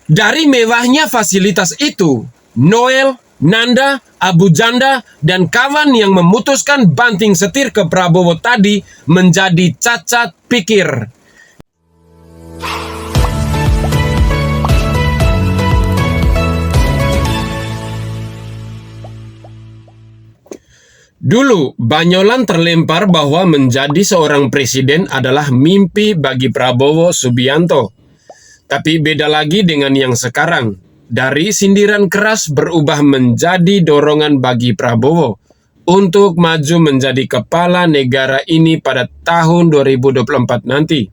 Dari mewahnya fasilitas itu, Noel, Nanda, Abu Janda, dan kawan yang memutuskan banting setir ke Prabowo tadi menjadi cacat pikir. Dulu, banyolan terlempar bahwa menjadi seorang presiden adalah mimpi bagi Prabowo Subianto. Tapi beda lagi dengan yang sekarang. Dari sindiran keras berubah menjadi dorongan bagi Prabowo untuk maju menjadi kepala negara ini pada tahun 2024 nanti.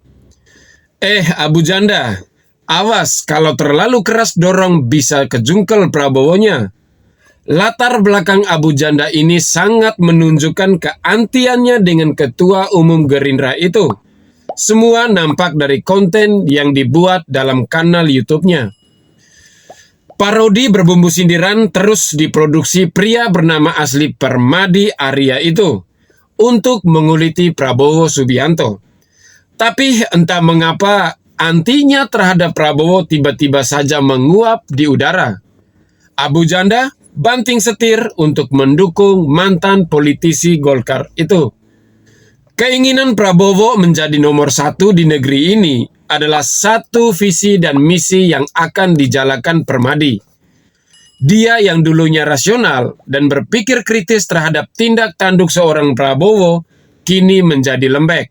Abu Janda, awas kalau terlalu keras dorong bisa kejungkel Prabowo-nya. Latar belakang Abu Janda ini sangat menunjukkan keantiannya dengan Ketua Umum Gerindra itu. Semua nampak dari konten yang dibuat dalam kanal YouTube-nya. Parodi berbumbu sindiran terus diproduksi pria bernama asli Permadi Arya itu untuk menguliti Prabowo Subianto. Tapi entah mengapa antinya terhadap Prabowo tiba-tiba saja menguap di udara. Abu Janda banting setir untuk mendukung mantan politisi Golkar itu. Keinginan Prabowo menjadi nomor satu di negeri ini adalah satu visi dan misi yang akan dijalankan Permadi. Dia yang dulunya rasional dan berpikir kritis terhadap tindak tanduk seorang Prabowo, kini menjadi lembek.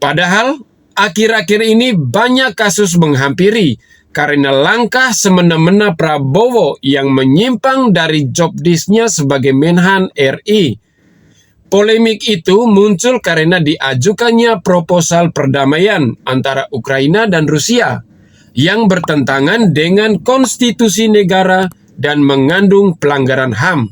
Padahal, akhir-akhir ini banyak kasus menghampiri karena langkah semena-mena Prabowo yang menyimpang dari job disk-nya sebagai Menhan RI. Polemik itu muncul karena diajukannya proposal perdamaian antara Ukraina dan Rusia yang bertentangan dengan konstitusi negara dan mengandung pelanggaran HAM.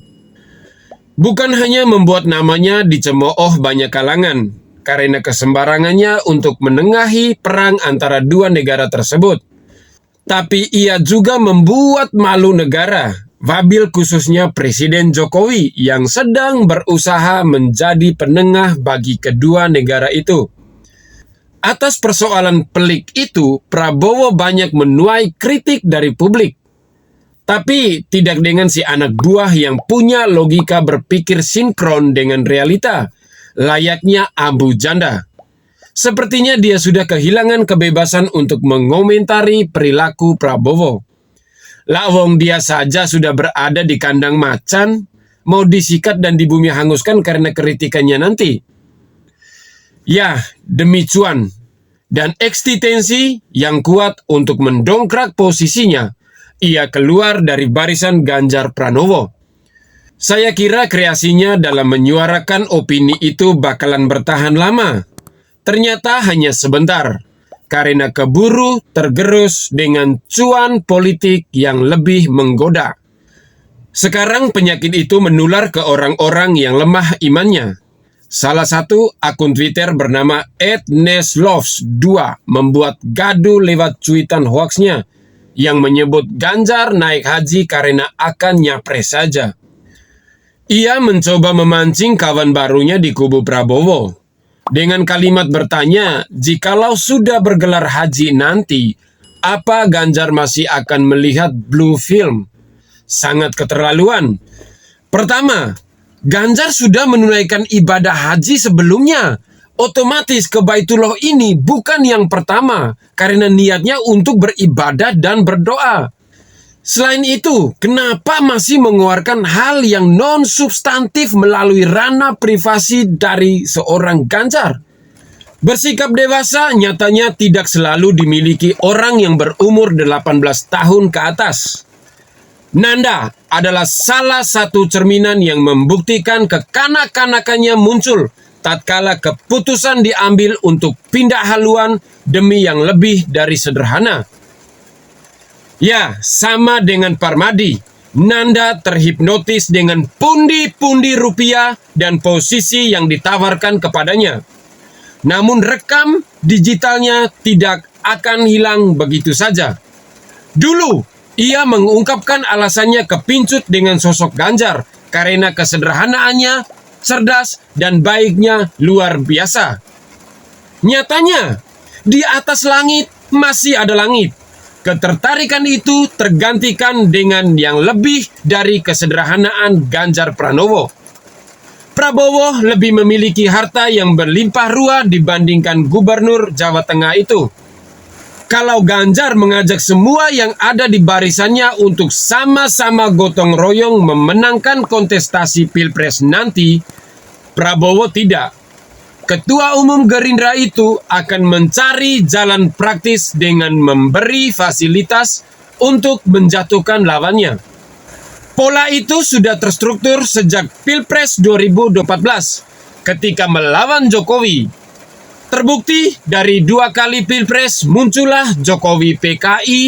Bukan hanya membuat namanya dicemooh banyak kalangan karena kesembarangannya untuk menengahi perang antara dua negara tersebut, tapi ia juga membuat malu negara, wabil khususnya Presiden Jokowi yang sedang berusaha menjadi penengah bagi kedua negara itu. Atas persoalan pelik itu, Prabowo banyak menuai kritik dari publik. Tapi tidak dengan si anak buah yang punya logika berpikir sinkron dengan realita, layaknya Abu Janda. Sepertinya dia sudah kehilangan kebebasan untuk mengomentari perilaku Prabowo. Lawong dia saja sudah berada di kandang macan, mau disikat dan di bumi hanguskan karena kritikannya nanti. Ya, demi cuan dan eksistensi yang kuat untuk mendongkrak posisinya, ia keluar dari barisan Ganjar Pranowo. Saya kira kreasinya dalam menyuarakan opini itu bakalan bertahan lama. Ternyata hanya sebentar, karena keburu tergerus dengan cuan politik yang lebih menggoda. Sekarang penyakit itu menular ke orang-orang yang lemah imannya. Salah satu akun Twitter bernama @nesloves2 membuat gaduh lewat cuitan hoaxnya yang menyebut Ganjar naik haji karena akan nyapres saja. Ia mencoba memancing kawan barunya di kubu Prabowo dengan kalimat bertanya, jikalau sudah bergelar haji nanti, apa Ganjar masih akan melihat blue film? Sangat keterlaluan. Pertama, Ganjar sudah menunaikan ibadah haji sebelumnya. Otomatis ke Baitullah ini bukan yang pertama, karena niatnya untuk beribadah dan berdoa. Selain itu, kenapa masih mengeluarkan hal yang non-substantif melalui ranah privasi dari seorang Ganjar? Bersikap dewasa nyatanya tidak selalu dimiliki orang yang berumur 18 tahun ke atas. Nanda adalah salah satu cerminan yang membuktikan kekanak-kanakannya muncul tatkala keputusan diambil untuk pindah haluan demi yang lebih dari sederhana. Ya, sama dengan Permadi, Nanda terhipnotis dengan pundi-pundi rupiah dan posisi yang ditawarkan kepadanya. Namun rekam digitalnya tidak akan hilang begitu saja. Dulu, ia mengungkapkan alasannya kepincut dengan sosok Ganjar karena kesederhanaannya, cerdas, dan baiknya luar biasa. Nyatanya, di atas langit masih ada langit. Ketertarikan itu tergantikan dengan yang lebih dari kesederhanaan Ganjar Pranowo. Prabowo lebih memiliki harta yang berlimpah ruah dibandingkan Gubernur Jawa Tengah itu. Kalau Ganjar mengajak semua yang ada di barisannya untuk sama-sama gotong royong memenangkan kontestasi Pilpres nanti, Prabowo tidak. Ketua Umum Gerindra itu akan mencari jalan praktis dengan memberi fasilitas untuk menjatuhkan lawannya. Pola itu sudah terstruktur sejak Pilpres 2014 ketika melawan Jokowi. Terbukti dari 2 kali Pilpres muncullah Jokowi PKI,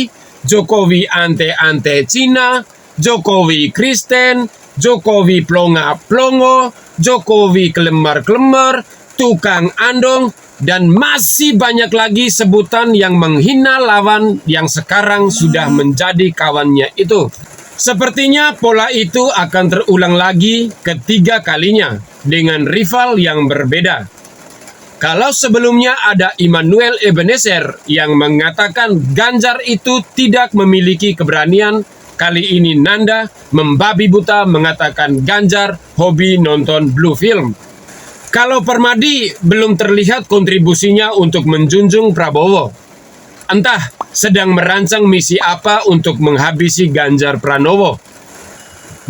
Jokowi ante-ante Cina, Jokowi Kristen, Jokowi plonga-plongo, Jokowi kelemar-kelemar, tukang andong, dan masih banyak lagi sebutan yang menghina lawan yang sekarang sudah menjadi kawannya itu. Sepertinya pola itu akan terulang lagi ketiga kalinya dengan rival yang berbeda. Kalau sebelumnya ada Immanuel Ebenezer yang mengatakan Ganjar itu tidak memiliki keberanian, kali ini Nanda membabi buta mengatakan Ganjar hobi nonton blue film. Kalau Permadi belum terlihat kontribusinya untuk menjunjung Prabowo. Entah sedang merancang misi apa untuk menghabisi Ganjar Pranowo.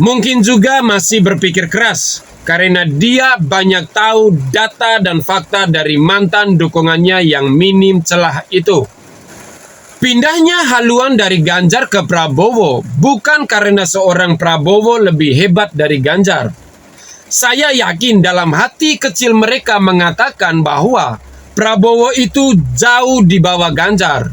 Mungkin juga masih berpikir keras karena dia banyak tahu data dan fakta dari mantan dukungannya yang minim celah itu. Pindahnya haluan dari Ganjar ke Prabowo bukan karena seorang Prabowo lebih hebat dari Ganjar. Saya yakin dalam hati kecil mereka mengatakan bahwa Prabowo itu jauh di bawah Ganjar.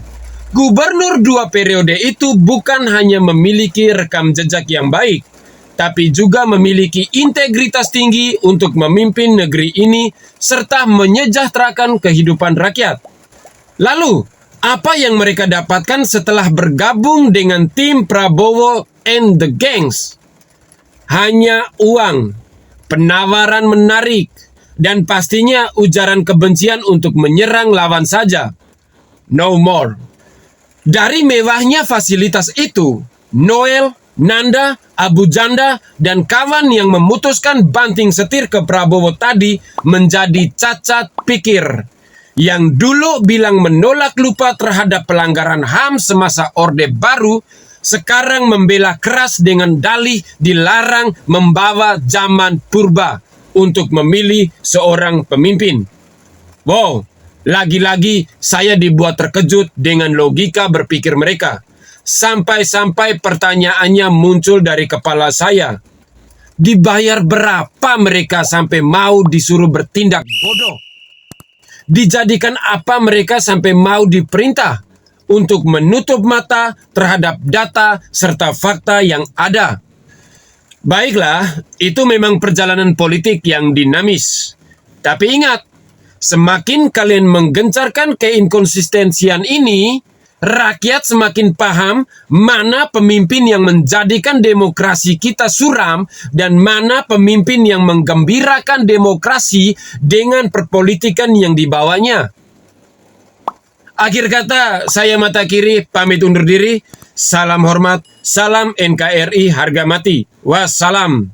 Gubernur 2 periode itu bukan hanya memiliki rekam jejak yang baik, tapi juga memiliki integritas tinggi untuk memimpin negeri ini serta menyejahterakan kehidupan rakyat. Lalu, apa yang mereka dapatkan setelah bergabung dengan tim Prabowo and the Gangs? Hanya uang, penawaran menarik, dan pastinya ujaran kebencian untuk menyerang lawan saja. No more. Dari mewahnya fasilitas itu, Noel, Nanda, Abu Janda, dan kawan yang memutuskan banting setir ke Prabowo tadi menjadi cacat pikir. Yang dulu bilang menolak lupa terhadap pelanggaran HAM semasa Orde Baru, sekarang membela keras dengan dalih dilarang membawa zaman purba untuk memilih seorang pemimpin. Wow, lagi-lagi saya dibuat terkejut dengan logika berpikir mereka. Sampai-sampai pertanyaannya muncul dari kepala saya. Dibayar berapa mereka sampai mau disuruh bertindak bodoh? Dijadikan apa mereka sampai mau diperintah untuk menutup mata terhadap data serta fakta yang ada? Baiklah, itu memang perjalanan politik yang dinamis. Tapi ingat, semakin kalian menggencarkan keinkonsistensian ini, rakyat semakin paham mana pemimpin yang menjadikan demokrasi kita suram dan mana pemimpin yang menggembirakan demokrasi dengan perpolitikan yang dibawanya. Akhir kata, saya Mata Kiri pamit undur diri. Salam hormat, salam NKRI harga mati. Wassalam.